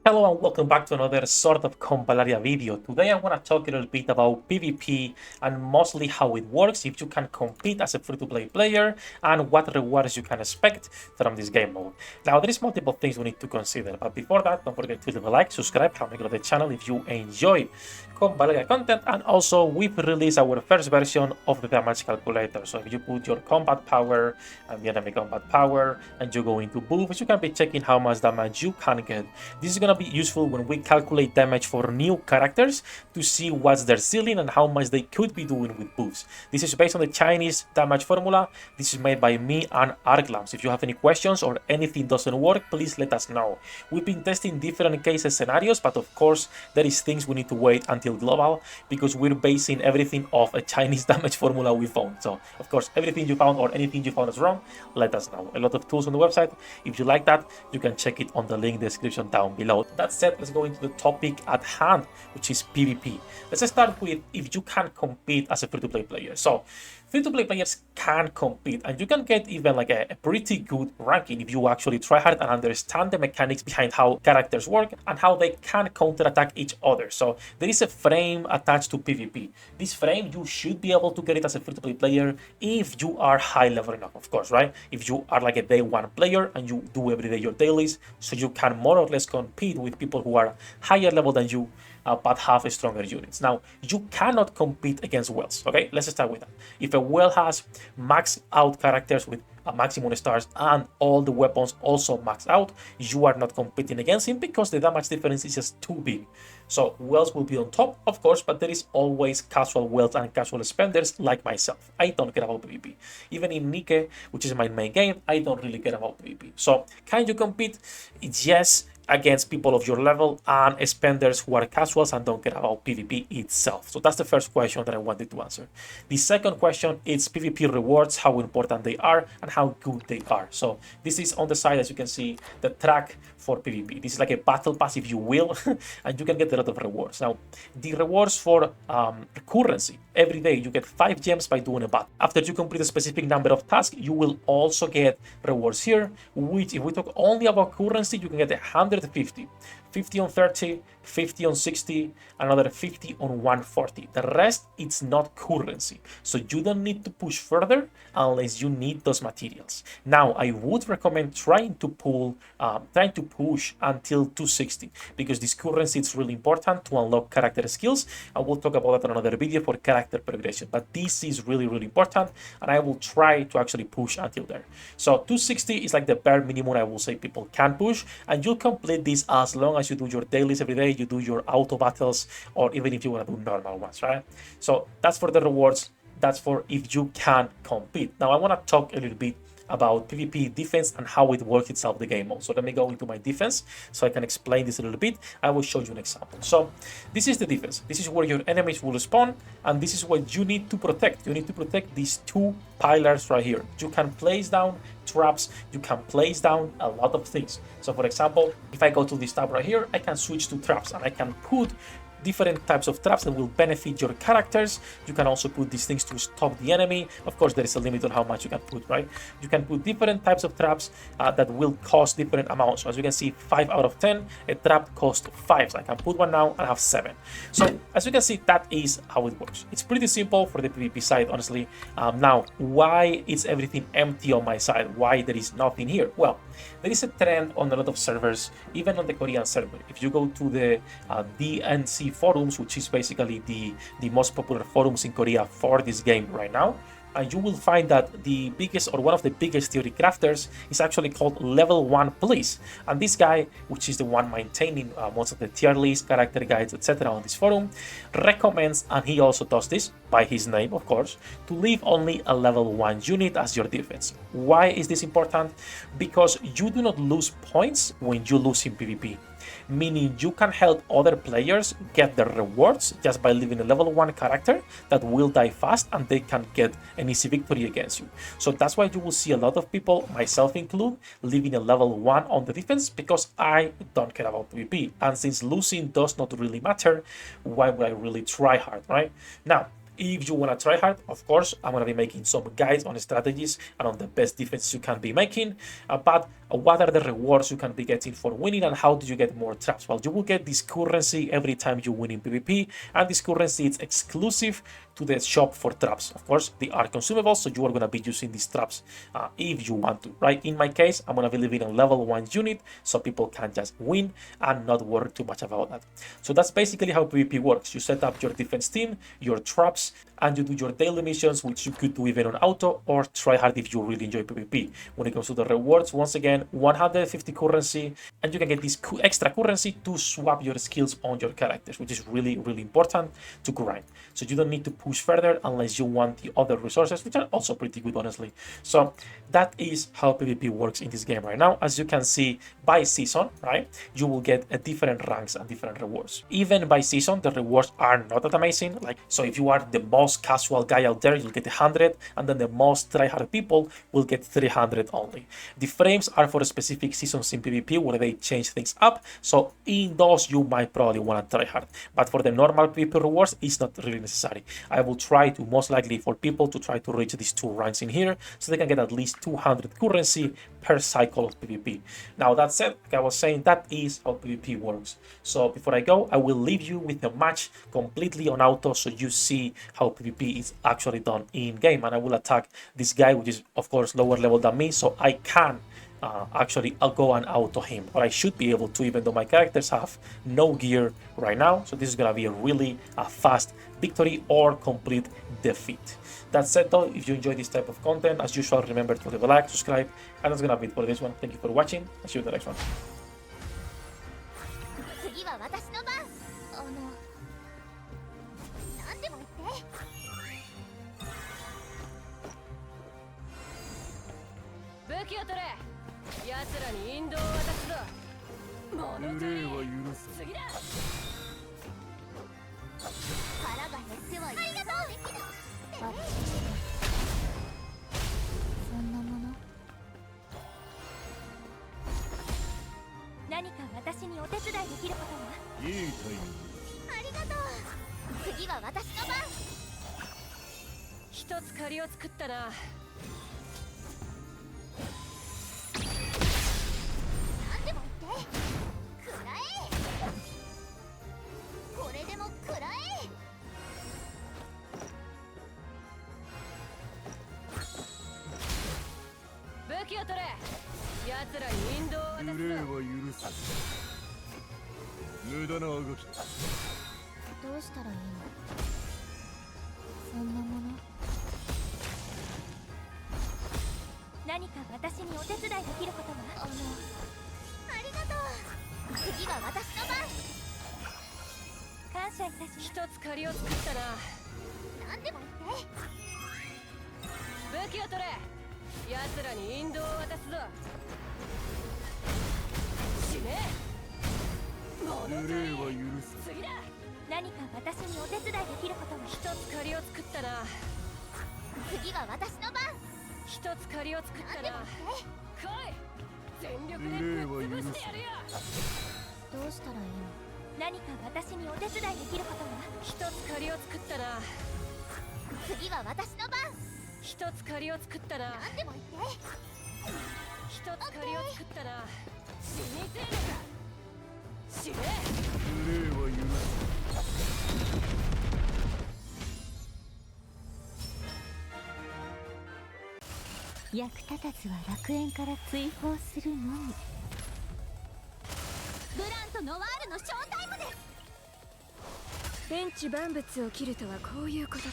Hello and welcome back to another sort of Convallaria video. Today I want to talk a little bit about PvP and mostly how it works, if you can compete as a free-to-play player, and what rewards you can expect from this game mode. Now there is multiple things we need to consider, but before that don't forget to leave a like, subscribe, help me grow the channel if you enjoy Convallaria content, and also we've released our first version of the damage calculator. So if you put your combat power and the enemy combat power and you go into buffs, you can be checking how much damage you can get. This is gonna be useful when we calculate damage for new characters to see what's their ceiling and how much they could be doing with buffs. This is based on the Chinese damage formula. This is made by me and Arglams. If you have any questions or anything doesn't work, please let us know. We've been testing different cases scenarios, but of course there is things we need to wait until global because we're basing everything off a Chinese damage formula we found. So of course everything you found or anything you found is wrong, let us know. A lot of tools on the website. If you like that, you can check it on the link description down below. That said, let's go into the topic at hand, which is PvP. Let's start with if you can compete as a free-to-play player. So free-to-play players can compete, and you can get even like a pretty good ranking if you actually try hard and understand the mechanics behind how characters work and how they can counterattack each other. So there is a frame attached to PvP. This frame, you should be able to get it as a free-to-play player if you are high level enough, of course, right? If you are like a day one player and you do every day your dailies, so you can more or less compete with people who are higher level than you, but have stronger units. Now, you cannot compete against whales, okay? Let's start with that. If a whale has maxed out characters with maximum stars and all the weapons also maxed out, you are not competing against him because the damage difference is just too big. So whales will be on top, of course, but there is always casual whales and casual spenders like myself. I don't care about PvP. Even in Nike, which is my main game, I don't really care about PvP. So can you compete? Yes, against people of your level and spenders who are casuals and don't care about PvP itself. So that's the first question that I wanted to answer. The second question is PvP rewards, how important they are and how good they are. So this is on the side, as you can see, the track for PvP. This is like a battle pass, if you will, and you can get a lot of rewards. Now, the rewards for currency. Every day you get 5 gems by doing a battle. After you complete a specific number of tasks, you will also get rewards here, which if we talk only about currency, you can get 150, 50 on 30, 50 on 60, another 50 on 140. The rest, it's not currency. So you don't need to push further unless you need those materials. Now, I would recommend trying to push until 260 because this currency is really important to unlock character skills. I will talk about that in another video for character progression, but this is really, really important and I will try to actually push until there. So 260 is like the bare minimum I will say people can push, and you'll complete this as long as you do your dailies every day, you do your auto battles, or even if you want to do normal ones, right? So that's for the rewards. That's for if you can compete. Now I want to talk a little bit about PvP defense and how it works itself the game mode. So let me go into my defense so I can explain this a little bit. I will show you an example. So this is the defense. This is where your enemies will spawn, and this is what you need to protect. You need to protect these two pillars right here. You can place down traps, you can place down a lot of things. So for example, if I go to this tab right here, I can switch to traps and I can put different types of traps that will benefit your characters. You can also put these things to stop the enemy. Of course, there is a limit on how much you can put, right? You can put different types of traps that will cost different amounts. So as you can see, 5 out of 10, a trap costs 5. So I can put one now and have 7. So as you can see, that is how it works. It's pretty simple for the PvP side, honestly. Now, why is everything empty on my side? Why there is nothing here? Well, there is a trend on a lot of servers, even on the Korean server. If you go to the DNC forums, which is basically the most popular forums in Korea for this game right now, and you will find that the biggest or one of the biggest theory crafters is actually called Level 1 Police. And this guy, which is the one maintaining most of the tier list, character guides, etc. on this forum, recommends, and he also does this by his name, of course, to leave only a level 1 unit as your defense. Why is this important? Because you do not lose points when you lose in PvP. Meaning you can help other players get their rewards just by leaving a level 1 character that will die fast and they can get an easy victory against you. So that's why you will see a lot of people, myself included, leaving a level 1 on the defense because I don't care about PvP. And since losing does not really matter, why would I really try hard, right? Now, if you want to try hard, of course, I'm going to be making some guides on strategies and on the best defense you can be making. But what are the rewards you can be getting for winning, and how do you get more traps? Well, you will get this currency every time you win in PvP, and this currency is exclusive to the shop for traps. Of course, they are consumable, so you are going to be using these traps if you want to, right? In my case, I'm going to be living on level 1 unit, so people can just win and not worry too much about that. So that's basically how PvP works. You set up your defense team, your traps, and you do your daily missions, which you could do even on auto or try hard if you really enjoy PvP. When it comes to the rewards, once again, 150 currency, and you can get this extra currency to swap your skills on your characters, which is really, really important to grind. So you don't need to push further unless you want the other resources, which are also pretty good, honestly. So that is how PvP works in this game right now. As you can see, by season, right, you will get a different ranks and different rewards. Even by season, the rewards are not that amazing. Like, so if you are the most casual guy out there, you'll get 100, and then the most tryhard people will get 300 only. The frames are for specific seasons in PvP where they change things up, so in those you might probably want to try hard. But for the normal PvP rewards, it's not really necessary. I will try to, most likely for people to try to reach these 2 ranks in here, so they can get at least 200 currency per cycle of PvP. Now that said, like I was saying, that is how PvP works. So before I go, I will leave you with the match completely on auto, so you see how PvP is actually done in game. And I will attack this guy, which is of course lower level than me, so I can actually I'll go and auto him, or I should be able to, even though my characters have no gear right now. So this is gonna be a really fast victory or complete defeat. That said though, if you enjoy this type of content, as usual, remember to leave a like, subscribe, and that's gonna be it for this one. Thank you for watching. I'll see you in the next one. 次は私の番。何でも言って。武器を取れ。奴らに引導を渡すぞ。物足り。次だ。腹が減ってはいる。ありがとう。そんなもの。何か私にお手伝いできることは？いいタイミング。ありがとう。次は私の番。一つ借りを作ったな。何でも言って。食らえ。これでも食らえ。武器を取れ。奴らに引導を渡すぞ。無礼は許す。無駄な動き。どうしたらいいの？そんなもの。何か私にお手伝いできることは？ありがとう。次は私の番。感謝いたします。一つ借りを作ったな。何でも言って。武器を取れ。奴らに引導を渡すぞ。死ね。無礼は許す。次だ。何か私にお手伝いできることは？一つ借りを作ったな。次は私の番。一つ借りを作ったな。来い。全力でぶっ潰してやるよ。どうしたらいいの？何か私にお手伝いできることは？一つ借りを作ったな。次は私の番。一つ借りを作ったな。何でも言って。一つ借りを作ったな。死にてえのか。死ね。無礼は許す。役立たずは楽園から追放するのみ。ブランとノワールのショータイムです。天地万物を切るとはこういうことだ。